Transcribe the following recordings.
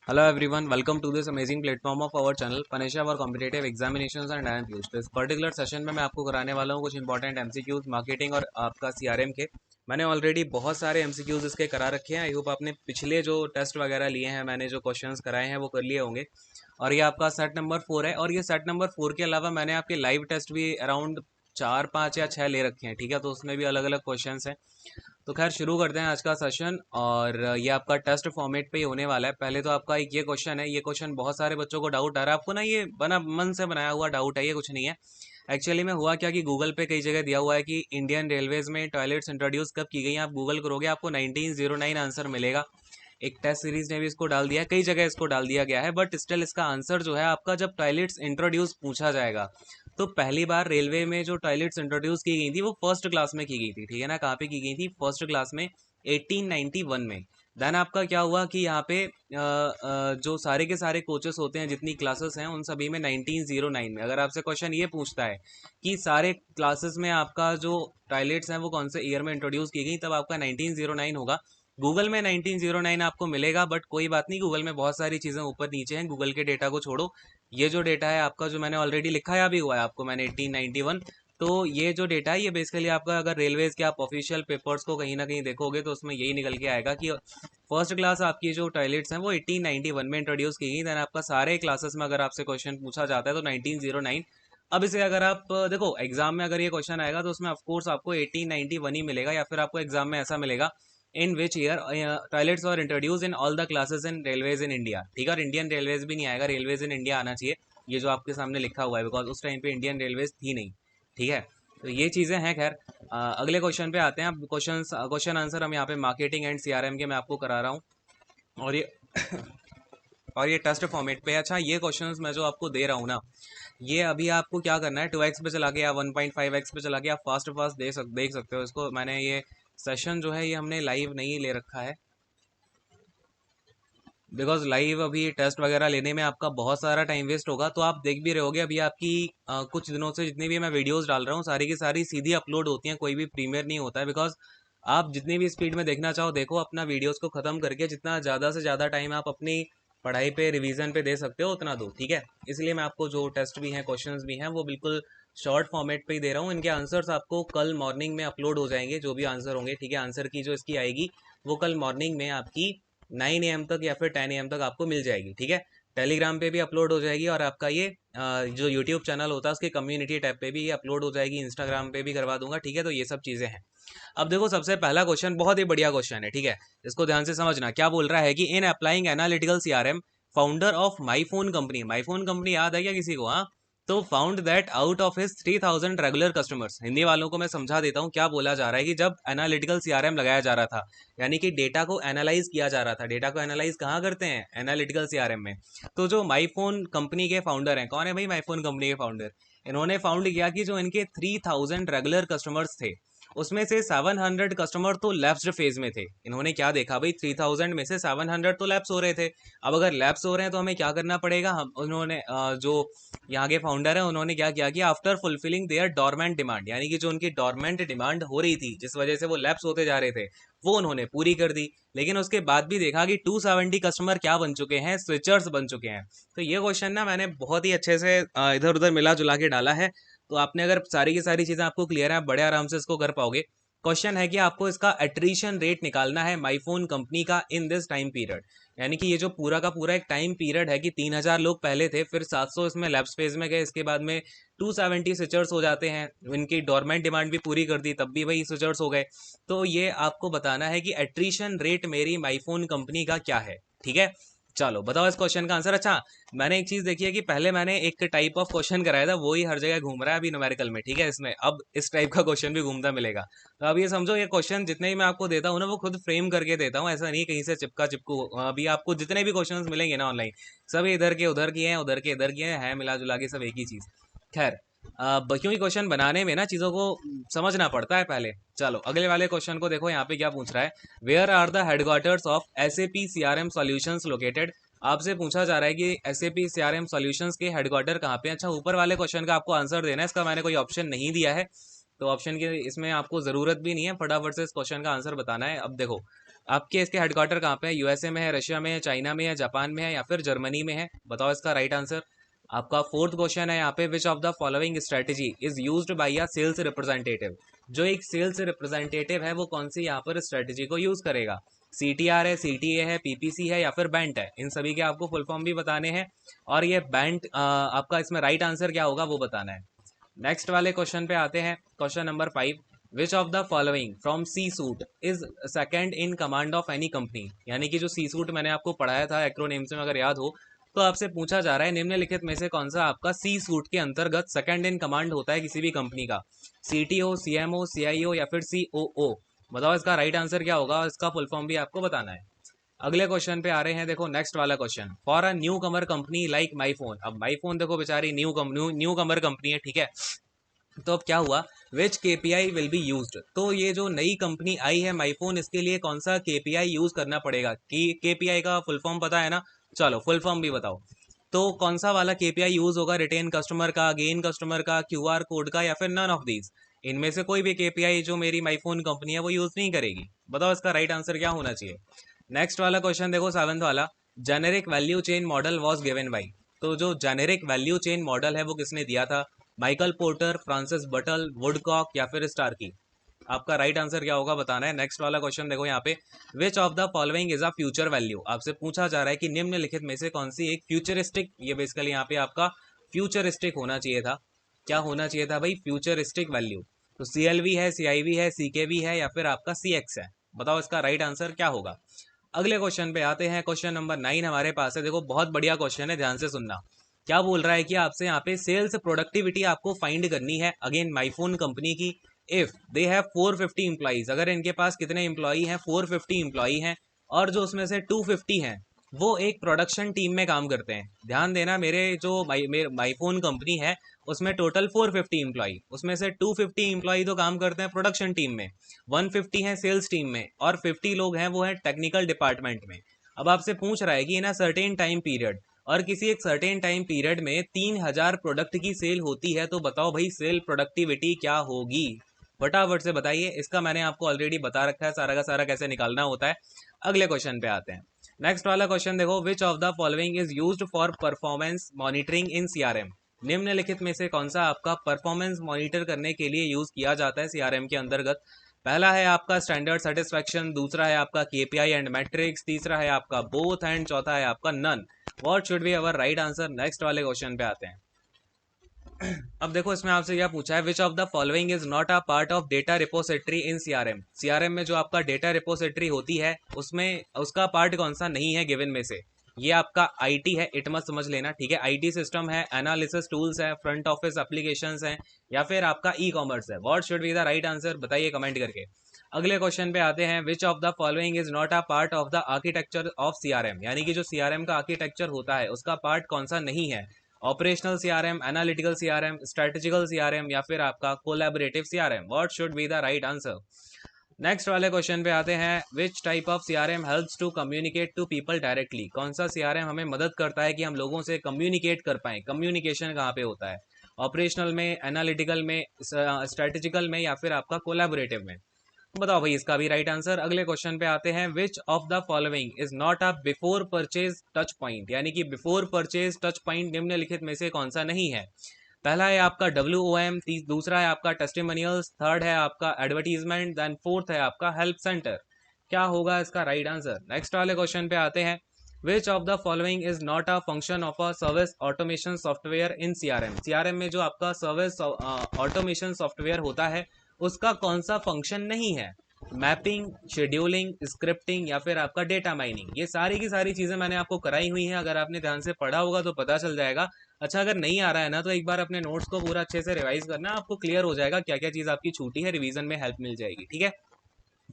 Hello everyone, welcome to this amazing platform of our channel Panisha for Competitive Examinations and IMPs। तो इस particular session में मैं आपको कराने वाला हूँ कुछ इंपॉर्टेंट एमसीक्यूज मार्केटिंग और आपका सीआरएम के। मैंने ऑलरेडी बहुत सारे एमसीक्यूज इसके करा रखे हैं। आई होप आपने पिछले जो टेस्ट वगैरह लिए हैं, मैंने जो क्वेश्चंस कराए हैं वो कर लिए होंगे। और ये आपका सेट नंबर 4 है। और ये सेट नंबर 4 के अलावा मैंने आपके लाइव टेस्ट भी अराउंड 4 5 या 6 ले रखे हैं, ठीक है। तो उसमें भी अलग अलग क्वेश्चन हैं। तो खैर शुरू करते हैं आज का सेशन। और ये आपका टेस्ट फॉर्मेट पे ही होने वाला है। पहले तो आपका एक ये क्वेश्चन है। ये क्वेश्चन बहुत सारे बच्चों को डाउट आ रहा है, आपको ना ये बना मन से बनाया हुआ डाउट है, ये कुछ नहीं है। एक्चुअली में हुआ क्या कि गूगल पे कई जगह दिया हुआ है कि इंडियन रेलवेज में टॉयलेट्स इंट्रोड्यूस कब की गई हैं। आप गूगल करोगे आपको 1909 आंसर मिलेगा। एक टेस्ट सीरीज ने भी इसको डाल दिया है, कई जगह इसको डाल दिया गया है, बट स्टिल इसका आंसर जो है आपका, जब टॉयलेट्स इंट्रोड्यूस पूछा जाएगा तो पहली बार रेलवे में जो टॉयलेट्स इंट्रोड्यूस की गई थी वो फर्स्ट क्लास में की गई थी, ठीक है ना। कहाँ पे की गई थी? फर्स्ट क्लास में, 1891 में। देन आपका क्या हुआ कि यहाँ पे जो सारे के सारे कोचेस होते हैं, जितनी क्लासेस हैं उन सभी में 1909 में। अगर आपसे क्वेश्चन ये पूछता है कि सारे क्लासेस में आपका जो टॉयलेट्स हैं वो कौन से ईयर में इंट्रोड्यूस की गई, तब आपका 1909 होगा। गूगल में 1909 आपको मिलेगा, बट कोई बात नहीं, गूगल में बहुत सारी चीज़ें ऊपर नीचे हैं, गूगल के डेटा को छोड़ो। ये जो डेटा है आपका, जो मैंने ऑलरेडी लिखाया भी हुआ है आपको मैंने 1891। तो ये जो डेटा है ये बेसिकली आपका, अगर रेलवेज के आप ऑफिशियल पेपर्स को कहीं ना कहीं देखोगे तो उसमें यही निकल के आएगा कि फर्स्ट क्लास आपकी जो टॉयलेट्स हैं वो 1891 में इंट्रोड्यूस की गई। देन आपका सारे क्लासेस में अगर आपसे क्वेश्चन पूछा जाता है तो 1909। अब इसे अगर आप देखो एग्जाम में अगर ये क्वेश्चन आएगा तो उसमें ऑफकोर्स आपको 1891 ही मिलेगा, या फिर आपको एग्जाम में ऐसा मिलेगा इन विच ईयर टॉयलेट्स और introduce in all the classes in railways in India, ठीक है। और इंडियन रेलवेज भी नहीं आएगा, रेलवेज इन इंडिया आना चाहिए, ये जो आपके सामने लिखा हुआ है, बिकॉज उस टाइम पे इंडियन रेलवेज थी नहीं, ठीक है। तो ये चीज़ें हैं। खैर अगले क्वेश्चन पे आते हैं। अब क्वेश्चन आंसर हम यहाँ पे मार्केटिंग एंड सीआरएम के मैं आपको करा रहा हूँ। और ये और ये टेस्ट फॉर्मेट पे है। अच्छा, ये क्वेश्चंस मैं जो आपको दे रहा हूँ ना, ये अभी आपको क्या करना है, 2x पे चला के या 1.5x पे चला के आप फास्ट फास्ट देख सकते हो इसको। मैंने ये सेशन जो है ये हमने लाइव नहीं ले रखा है, बिकॉज लाइव अभी टेस्ट वगैरह लेने में आपका बहुत सारा टाइम वेस्ट होगा। तो आप देख भी रहे होगे अभी आपकी कुछ दिनों से जितनी भी मैं वीडियोस डाल रहा हूँ सारी की सारी सीधी अपलोड होती हैं, कोई भी प्रीमियर नहीं होता है। बिकॉज आप जितनी भी स्पीड में देखना चाहो देखो, अपना वीडियोस को ख़त्म करके जितना ज़्यादा से ज़्यादा टाइम आप अपनी पढ़ाई पे रिवीजन पे दे सकते हो उतना दो, ठीक है। इसलिए मैं आपको जो टेस्ट भी हैं क्वेश्चंस भी हैं वो बिल्कुल शॉर्ट फॉर्मेट पे ही दे रहा हूँ। इनके आंसर्स आपको कल मॉर्निंग में अपलोड हो जाएंगे, जो भी आंसर होंगे, ठीक है। आंसर की जो इसकी आएगी वो कल मॉर्निंग में आपकी 9 AM तक या फिर 10 AM तक आपको मिल जाएगी, ठीक है। टेलीग्राम पे भी अपलोड हो जाएगी, और आपका ये जो यूट्यूब चैनल होता है उसके कम्युनिटी टैब पे भी ये अपलोड हो जाएगी, इंस्टाग्राम पे भी करवा दूंगा, ठीक है। तो ये सब चीज़ें हैं। अब देखो सबसे पहला क्वेश्चन बहुत ही बढ़िया क्वेश्चन है, ठीक है। इसको ध्यान से समझना। क्या बोल रहा है कि in applying analytical CRM founder of MyPhone company, MyPhone company याद है क्या किसी को? हाँ। तो found that out of his 3000 regular customers. Hindi वालों को मैं समझा देता हूँ क्या बोला जा रहा है कि जब एनालिटिकल सीआरएम लगाया जा रहा था, यानी कि डेटा को एनालाइज किया जा रहा था। डेटा को एनालाइज कहाँ करते हैं? एनालिटिकल सीआरएम में। तो जो माईफोन कंपनी के फाउंडर हैं, कौन है भाई माईफोन कंपनी के फाउंडर? इन्होंने फाउंड किया कि जो इनके 3000 रेगुलर कस्टमर्स थे उसमें से 700 कस्टमर तो लैप्स्ड फेज में थे। इन्होंने क्या देखा भाई, 3000 में से 700 तो लैप्स हो रहे थे। अब अगर लैप्स हो रहे हैं तो हमें क्या करना पड़ेगा? हम उन्होंने जो यहाँ के फाउंडर हैं उन्होंने क्या किया कि after fulfilling their dormant demand, यानी कि जो उनकी डॉर्मेंट डिमांड हो रही थी जिस वजह से वो लैप्स होते जा रहे थे, वो उन्होंने पूरी कर दी। लेकिन उसके बाद भी देखा कि 270 कस्टमर क्या बन चुके हैं? स्विचर्स बन चुके हैं। तो ये क्वेश्चन ना मैंने बहुत ही अच्छे से इधर उधर मिला जुला के डाला है। तो आपने अगर सारी की सारी चीज़ें आपको क्लियर है, आप बड़े आराम से इसको कर पाओगे। क्वेश्चन है कि आपको इसका एट्रीशन रेट निकालना है माईफोन कंपनी का इन दिस टाइम पीरियड। यानी कि ये जो पूरा का पूरा एक टाइम पीरियड है कि 3000 लोग पहले थे, फिर 700 इसमें लैप्स फेज में गए, इसके बाद में 270 स्विचर्स हो जाते हैं, इनकी डोरमेंट डिमांड भी पूरी कर दी तब भी वही स्विचर्स हो गए। तो ये आपको बताना है कि एट्रीशन रेट मेरी माईफोन कंपनी का क्या है, ठीक है। चलो बताओ इस क्वेश्चन का आंसर। अच्छा, मैंने एक चीज देखी है कि पहले मैंने एक टाइप ऑफ क्वेश्चन कराया था, वो ही हर जगह घूम रहा है अभी न्यूमेरिकल में, ठीक है। इसमें अब इस टाइप का क्वेश्चन भी घूमता मिलेगा। तो अब ये समझो, ये क्वेश्चन जितने ही मैं आपको देता हूँ ना वो खुद फ्रेम करके देता हूँ, ऐसा नहीं कहीं से चिपका चिपकू। अभी आपको जितने भी क्वेश्चंस मिलेंगे ना ऑनलाइन, सब इधर के उधर किए हैं, उधर के इधर किए हैं, मिला जुला के सब एक ही चीज। खैर क्योंकि क्वेश्चन बनाने में ना चीज़ों को समझना पड़ता है पहले। चलो अगले वाले क्वेश्चन को देखो, यहाँ पे क्या पूछ रहा है। Where are the headquarters of SAP CRM solutions located? आपसे पूछा जा रहा है कि SAP CRM सॉल्यूशंस के हेडक्वार्टर कहाँ पे। अच्छा, ऊपर वाले क्वेश्चन का आपको आंसर देना है, इसका मैंने कोई ऑप्शन नहीं दिया है, तो ऑप्शन की इसमें आपको ज़रूरत भी नहीं है, फटाफट से इस क्वेश्चन का आंसर बताना है। अब देखो आपके इसके हेडक्वार्टर कहाँ पे है? यूएसए में है, रशिया में है, चाइना में है, जापान में है या फिर जर्मनी में है? बताओ इसका राइट आंसर। आपका फोर्थ क्वेश्चन है यहाँ पे, which of the following strategy is used by a sales representative. जो एक सेल्स रिप्रेजेंटेटिव है वो कौन सी यहाँ पर स्ट्रेटेजी को यूज करेगा? सीटीआर है, सीटीए है, पीपीसी है या फिर बैंट है? इन सभी के आपको फुल फॉर्म भी बताने हैं और ये बैंट आपका इसमें राइट आंसर क्या होगा वो बताना है। नेक्स्ट वाले क्वेश्चन पे आते हैं, question number 5। Which of the following from C suite is second in command of any company. यानी कि जो सी सूट मैंने आपको पढ़ाया था एक्रोनेम से, अगर याद हो तो आपसे पूछा जा रहा है निम्नलिखित में से कौन सा आपका सी सूट के अंतर्गत सेकंड इन कमांड होता है किसी भी कंपनी का? सीटीओ, सीएमओ, सीआईओ या फिर सीओओ? बताओ इसका राइट आंसर क्या होगा, इसका फुल फॉर्म भी आपको बताना है। अगले क्वेश्चन पे आ रहे हैं, देखो नेक्स्ट वाला question. For a new Qamar company like my phone. अब माई फोन देखो बेचारी न्यू कमर कंपनी है, ठीक है। तो अब क्या हुआ, विच केपीआई विल बी यूज्ड। तो ये जो नई कंपनी आई है माईफोन, इसके लिए कौन सा केपीआई यूज करना पड़ेगा? कि केपीआई का फुल फॉर्म पता है ना? चलो फुल फॉर्म भी बताओ। तो कौन सा वाला केपीआई यूज होगा? रिटेन कस्टमर का, गेन कस्टमर का, क्यूआर कोड का या फिर नन ऑफ दीज? इनमें से कोई भी केपीआई जो मेरी माईफोन कंपनी है वो यूज नहीं करेगी। बताओ इसका राइट आंसर क्या होना चाहिए। नेक्स्ट वाला क्वेश्चन देखो, 7th वाला। Generic value chain model was given by. तो जो जेनेरिक वैल्यू चेन मॉडल है वो किसने दिया था? माइकल पोर्टर, फ्रांसिस बटल, वुडकॉक या फिर स्टार्की? आपका राइट आंसर क्या होगा बताना है। नेक्स्ट वाला क्वेश्चन देखो यहाँ पे, which of the following is a future value. आपसे पूछा जा रहा है कि निम्नलिखित में से कौन सी एक फ्यूचरिस्टिक, ये बेसिकली यहाँ पे आपका फ्यूचरिस्टिक होना चाहिए था। क्या होना चाहिए था भाई? Futuristic value. तो सीएलवी है, सीआईवी है, सीकेवी है या फिर आपका सीएक्स है? बताओ इसका राइट आंसर क्या होगा। अगले क्वेश्चन पे आते हैं, क्वेश्चन नंबर 9 हमारे पास है। देखो बहुत बढ़िया क्वेश्चन है, ध्यान से सुनना। क्या बोल रहा है कि आपसे यहाँ पे सेल्स प्रोडक्टिविटी आपको फाइंड करनी है अगेन माईफोन कंपनी की। इफ दे हैव 450 एम्प्लॉइज, अगर इनके पास कितने एम्प्लॉई हैं? 450 एम्प्लॉई हैं, और जो उसमें से 250 हैं वो एक प्रोडक्शन टीम में काम करते हैं। ध्यान देना, मेरे जो माईफोन कंपनी है उसमें टोटल 450 एम्प्लॉई, उसमें से 250 एम्प्लॉई तो काम करते हैं प्रोडक्शन टीम में, 150 हैं सेल्स टीम में और 50 लोग हैं वो है टेक्निकल डिपार्टमेंट में। अब आपसे पूछ रहा है कि इन अ सर्टेन टाइम पीरियड, और किसी एक सर्टेन टाइम पीरियड में 3000 प्रोडक्ट की सेल होती है, तो बताओ भाई सेल प्रोडक्टिविटी क्या होगी? फटाफट से बताइए। इसका मैंने आपको ऑलरेडी बता रखा है सारा का सारा कैसे निकालना होता है। अगले क्वेश्चन पे आते हैं। नेक्स्ट वाला क्वेश्चन देखो, विच of the following is used for performance monitoring in CRM. निम्नलिखित में से कौन सा आपका परफॉर्मेंस मॉनिटर करने के लिए यूज किया जाता है सीआरएम के अंतर्गत? पहला है आपका स्टैंडर्ड सेटिस्फैक्शन, दूसरा है आपका केपीआई एंड मैट्रिक्स, तीसरा है आपका बोथ एंड चौथा है आपका none. What should be our right answer. Next वाले क्वेश्चन पे आते हैं। अब देखो इसमें आपसे क्या पूछा है, विच of the following is not a part of data repository in CRM. CRM में जो आपका डेटा रिपोजिटरी होती है उसमें उसका पार्ट कौन सा नहीं है गिवन में से? ये आपका आईटी है, इट मत समझ लेना, ठीक है। आईटी सिस्टम है, एनालिसिस टूल्स है, फ्रंट ऑफिस एप्लीकेशंस हैं या फिर आपका ई कॉमर्स है? What should be the right answer, बताइए कमेंट करके। अगले क्वेश्चन पे आते हैं, विच of the following is not a part of the architecture of CRM. यानी कि जो सीआरएम का आर्किटेक्चर होता है उसका पार्ट कौन सा नहीं है? Operational CRM, analytical CRM, strategical CRM या फिर आपका collaborative CRM? What should be the right answer. Next वाले क्वेश्चन पे आते हैं, which type of CRM helps to communicate to people directly. कौन सा सीआरएम हमें मदद करता है कि हम लोगों से कम्युनिकेट कर पाए? कम्युनिकेशन कहाँ पे होता है? ऑपरेशनल में, एनालिटिकल में, स्ट्रेटेजिकल में या फिर आपका कोलैबोरेटिव में? बताओ भाई इसका भी राइट आंसर। अगले क्वेश्चन पे आते हैं, विच of the following is not a before purchase touch point. यानी कि बिफोर परचेज टच पॉइंट निम्नलिखित में से कौन सा नहीं है? पहला है आपका WOM, दूसरा है आपका टेस्टिमोनियल्स, थर्ड है आपका एडवर्टीजमेंट, देन फोर्थ है आपका हेल्प सेंटर। क्या होगा इसका राइट आंसर। नेक्स्ट वाले क्वेश्चन पे आते हैं, विच of the following is not a function of a service automation software in CRM. CRM में जो आपका सर्विस ऑटोमेशन सॉफ्टवेयर होता है उसका कौन सा फंक्शन नहीं है? मैपिंग, शेड्यूलिंग, स्क्रिप्टिंग या फिर आपका डेटा माइनिंग? ये सारी की सारी चीजें मैंने आपको कराई हुई हैं, अगर आपने ध्यान से पढ़ा होगा तो पता चल जाएगा। अच्छा अगर नहीं आ रहा है ना तो एक बार अपने नोट्स को पूरा अच्छे से रिवाइज करना, आपको क्लियर हो जाएगा क्या क्या चीज आपकी छूटी है, रिवीजन में हेल्प मिल जाएगी, ठीक है।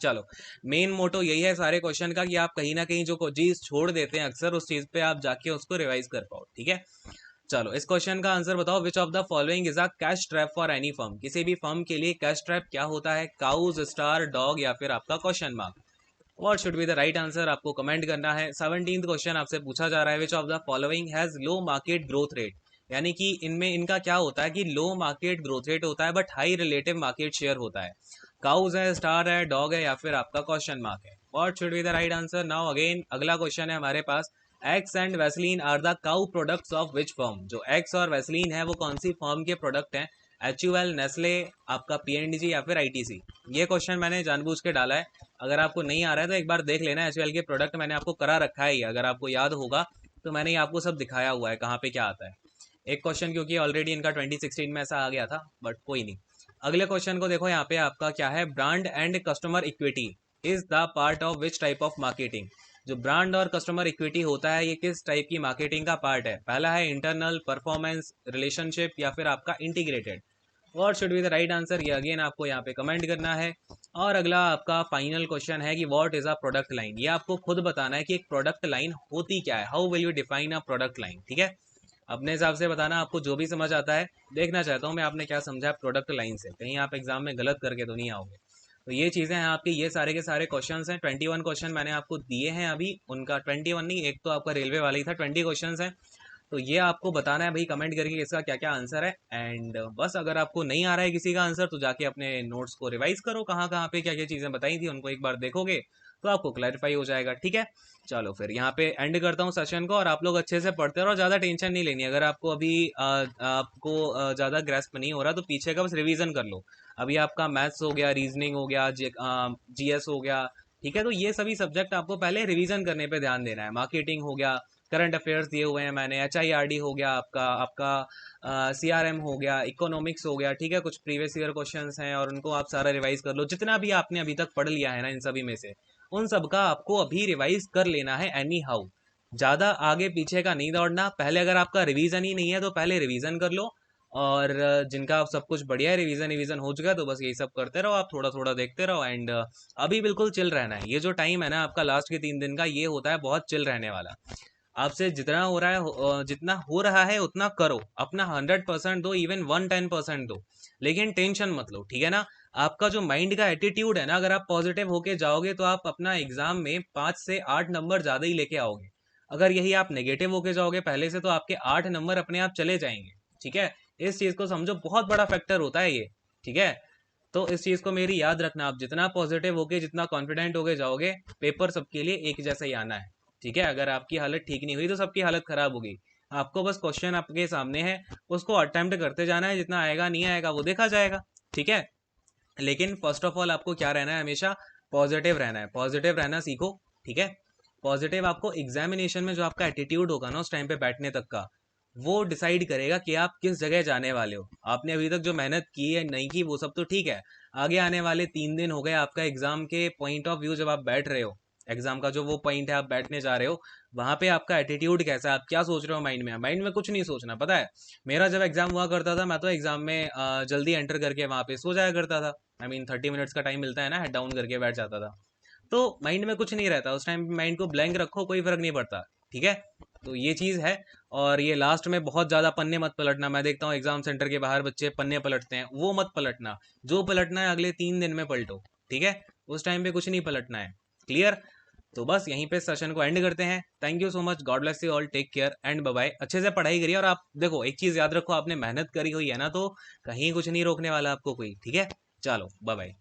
चलो, मेन मोटो यही है सारे क्वेश्चन का कि आप कहीं ना कहीं जो चीज छोड़ देते हैं अक्सर, उस चीज पे आप जाके उसको रिवाइज कर पाओ, ठीक है। चलो इस क्वेश्चन का आंसर बताओ, विच of the following is a cash trap for any firm. किसी भी फर्म के लिए कैश ट्रैप क्या होता है? काउज, स्टार, डॉग या फिर आपका question mark? What should be the right answer, आपको कमेंट करना है। 17th क्वेश्चन आपसे पूछा जा रहा है, विच of the following has low market growth rate. यानी कि इनमें इनका क्या होता है कि लो मार्केट ग्रोथ रेट होता है but high relative market share होता है। काउज है, स्टार है, डॉग है, या फिर आपका क्वेश्चन मार्क है? What should be the right answer? Now again अगला क्वेश्चन है हमारे पास, X and Vaseline are the cow products of which firm? जो एक्स और वैसलीन है वो कौन सी फर्म के प्रोडक्ट हैं? HUL, नेस्ले, आपका PNG या फिर ITC? ये क्वेश्चन मैंने जानबूझ के डाला है, अगर आपको नहीं आ रहा है तो एक बार देख लेना। HUL के प्रोडक्ट मैंने आपको करा रखा है, अगर आपको याद होगा तो मैंने ये आपको सब दिखाया हुआ है कहाँ पे क्या आता है। एक क्वेश्चन क्योंकि ऑलरेडी इनका 2016 में ऐसा आ गया था, बट कोई नहीं। अगले क्वेश्चन को देखो, यहाँ पे आपका क्या है, brand and customer equity is the part of which type of marketing? जो ब्रांड और कस्टमर इक्विटी होता है ये किस टाइप की मार्केटिंग का पार्ट है? पहला है इंटरनल, परफॉर्मेंस, रिलेशनशिप, या फिर आपका integrated? What should be the right answer? ये अगेन आपको यहाँ पे कमेंट करना है। और अगला आपका फाइनल क्वेश्चन है कि what is a product line? ये आपको खुद बताना है कि एक प्रोडक्ट लाइन होती क्या है। How will you define a product line? ठीक है, अपने हिसाब से बताना, आपको जो भी समझ आता है। देखना चाहता हूँ मैं आपने क्या समझा प्रोडक्ट लाइन से, कहीं आप एग्जाम में गलत करके तो नहीं आओगे। तो ये चीज़ें हैं आपकी, ये सारे के सारे क्वेश्चन हैं। 21 क्वेश्चन मैंने आपको दिए हैं अभी, उनका 21 नहीं, एक तो आपका रेलवे वाला ही था, 20 क्वेश्चन हैं। तो ये आपको बताना है भाई कमेंट करके इसका क्या क्या आंसर है। एंड बस अगर आपको नहीं आ रहा है किसी का आंसर तो जाके अपने नोट्स को रिवाइज करो, कहाँ कहाँ पे क्या क्या चीज़ें बताई थी उनको एक बार देखोगे तो आपको क्लैरिफाई हो जाएगा। ठीक है, चलो फिर यहाँ पे एंड करता हूँ सेशन को, और आप लोग अच्छे से पढ़ते रहो, ज़्यादा टेंशन नहीं लेनी। अगर आपको अभी आपको ज़्यादा ग्रेस्प नहीं हो रहा तो पीछे का बस रिवीजन कर लो। अभी आपका मैथ्स हो गया, रीजनिंग हो गया, GS हो गया, ठीक है। तो ये सभी सब्जेक्ट आपको पहले रिवीजन करने पे ध्यान देना है। मार्केटिंग हो गया, करंट अफेयर्स दिए हुए हैं मैंने, HIRD हो गया, आपका आपका CRM हो गया, इकोनॉमिक्स हो गया, ठीक है। कुछ प्रीवियस ईयर क्वेश्चंस हैं और उनको आप सारा रिवाइज कर लो, जितना भी आपने अभी तक पढ़ लिया है ना इन सभी में से, उन सब का आपको अभी रिवाइज कर लेना है एनी हाउ। ज़्यादा आगे पीछे का नहीं दौड़ना। पहले अगर आपका रिवीजन ही नहीं है तो पहले रिवीजन कर लो, और जिनका सब कुछ बढ़िया है, रिवीजन रिवीजन हो चुका है, तो बस यही सब करते रहो, आप थोड़ा थोड़ा देखते रहो। एंड अभी बिल्कुल चिल रहना है। ये जो टाइम है ना आपका लास्ट के 3 दिन का, ये होता है बहुत चिल रहने वाला। आपसे जितना हो रहा है जितना हो रहा है उतना करो, अपना 100% दो, इवन 110% दो, लेकिन टेंशन मत लो, ठीक है ना। आपका जो माइंड का एटीट्यूड है ना, अगर आप पॉजिटिव होके जाओगे तो आप अपना एग्जाम में 5 से 8 नंबर ज़्यादा ही लेके आओगे। अगर यही आप नेगेटिव होके जाओगे पहले से तो आपके 8 नंबर अपने आप चले जाएंगे, ठीक है। इस चीज़ को समझो, बहुत बड़ा फैक्टर होता है ये, ठीक है। तो इस चीज़ को मेरी याद रखना, आप जितना पॉजिटिव होके जितना कॉन्फिडेंट होके जाओगे, पेपर सबके लिए एक जैसा ही आना है, ठीक है। अगर आपकी हालत ठीक नहीं हुई तो सबकी हालत खराब होगी। आपको बस क्वेश्चन आपके सामने है, उसको अटेम्प्ट करते जाना है, जितना आएगा नहीं आएगा वो देखा जाएगा, ठीक है। लेकिन फर्स्ट ऑफ ऑल आपको क्या रहना है, हमेशा पॉजिटिव रहना है, पॉजिटिव रहना सीखो, ठीक है। पॉजिटिव आपको एग्जामिनेशन में जो आपका एटीट्यूड होगा ना उस टाइम पे बैठने तक का, वो डिसाइड करेगा कि आप किस जगह जाने वाले हो। आपने अभी तक जो मेहनत की है नहीं की वो सब तो ठीक है, आगे आने वाले 3 दिन हो गए आपका एग्जाम के पॉइंट ऑफ व्यू, जब आप बैठ रहे हो एग्जाम का जो वो पॉइंट है आप बैठने जा रहे हो, वहां पे आपका एटीट्यूड कैसा है, आप क्या सोच रहे हो माइंड में? माइंड में कुछ नहीं सोचना, पता है। मेरा जब एग्जाम हुआ करता था मैं तो एग्जाम में जल्दी एंटर करके वहां पे सो जाया करता था। आई मीन 30 मिनट्स का टाइम मिलता है ना, हेड डाउन करके बैठ जाता था। तो माइंड में कुछ नहीं रहता उस टाइम, माइंड को ब्लैंक रखो, कोई फर्क नहीं पड़ता, ठीक है। तो ये चीज़ है। और ये लास्ट में बहुत ज़्यादा पन्ने मत पलटना, मैं देखता हूँ एग्जाम सेंटर के बाहर बच्चे पन्ने पलटते हैं, वो मत पलटना। जो पलटना है अगले 3 दिन में पलटो, ठीक है। उस टाइम पे कुछ नहीं पलटना है, क्लियर। तो बस यहीं पे सेशन को एंड करते हैं। Thank you so much, God bless you all, take care and bye bye. अच्छे से पढ़ाई करिए, और आप देखो एक चीज़ याद रखो, आपने मेहनत करी हुई है ना तो कहीं कुछ नहीं रोकने वाला आपको कोई, ठीक है। चलो बाय बाय।